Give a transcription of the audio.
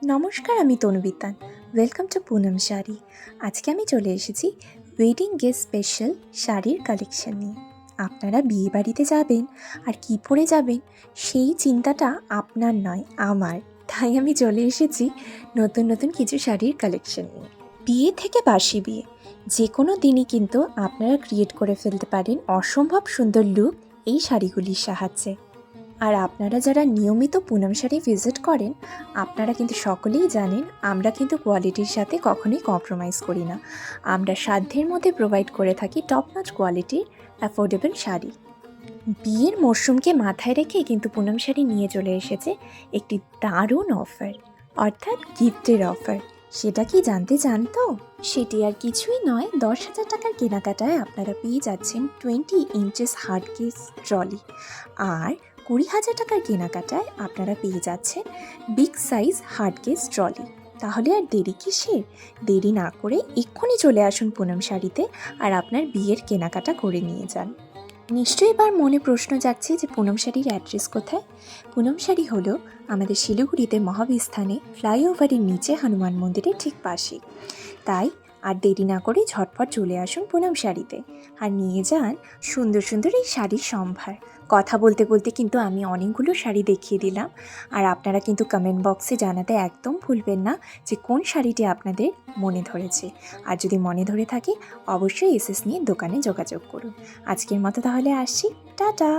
নমস্কার, আমি Tanubitan. Welcome to Punam sari. আজকে আমি চলে এসেছি ওয়েডিং গেস্ট স্পেশাল শাড়ির কালেকশন নিয়ে। আপনারা বিয়ে বাড়িতে যাবেন আর কী পরে যাবেন সেই চিন্তাটা আপনার নয়, আমার। তাই আমি চলে এসেছি নতুন নতুন কিছু শাড়ির কালেকশন নিয়ে। বিয়ে থেকে বাসি বিয়ে, যে কোনো দিনই কিন্তু আপনারা ক্রিয়েট করে ফেলতে পারেন অসম্ভব সুন্দর লুক এই শাড়িগুলির সাহায্যে। আর আপনারা যারা নিয়মিত পুনম শাড়ি ভিজিট করেন, আপনারা কিন্তু সকলেই জানেন আমরা কিন্তু কোয়ালিটির সাথে কখনোই কম্প্রোমাইজ করি না। আমরা সাধ্যের মধ্যে প্রোভাইড করে থাকি টপ নচ কোয়ালিটির অ্যাফোর্ডেবল শাড়ি। বিয়ের মরশুমকে মাথায় রেখে কিন্তু পুনম শাড়ি নিয়ে চলে এসেছে একটি দারুণ অফার, অর্থাৎ গিফটের অফার। সেটা কি জানতে চান তো? সেটি আর কিছুই নয়, 10,000 টাকার কেনাকাটায় আপনারা পেয়ে যাচ্ছেন 20 ইঞ্চেস হার্ড কেস ট্রলি, আর 20,000 টাকার কেনাকাটায় আপনারা পেয়ে যাচ্ছেন big size hard case trolley. তাহলে আর দেরি কিসের? দেরি না করে এক্ষুনি চলে আসুন পুনম শাড়িতে আর আপনার বিয়ের কেনাকাটা করে নিয়ে যান। নিশ্চয়ই এবার মনে প্রশ্ন যাচ্ছে যে পুনম শাড়ির অ্যাড্রেস কোথায়। পুনম শাড়ি হলো আমাদের শিলিগুড়িতে মহাবিস্থানে ফ্লাইওভারের নিচে হনুমান মন্দিরের ঠিক পাশে। তাই আর দেরি না করে ঝটপট চলে আসুন পুনম শাড়িতে আর নিয়ে যান সুন্দর সুন্দর এই শাড়ির সম্ভার। কথা বলতে বলতে কিন্তু আমি অনেকগুলো শাড়ি দেখিয়ে দিলাম, আর আপনারা কিন্তু কমেন্ট বক্সে জানাতে একদম ভুলবেন না যে কোন শাড়িটি আপনাদের মনে ধরেছে। আর যদি মনে ধরে থাকে অবশ্যই এসএস নিয়ে দোকানে যোগাযোগ করুন। আজকের মতো তাহলে আসছি, টাটা।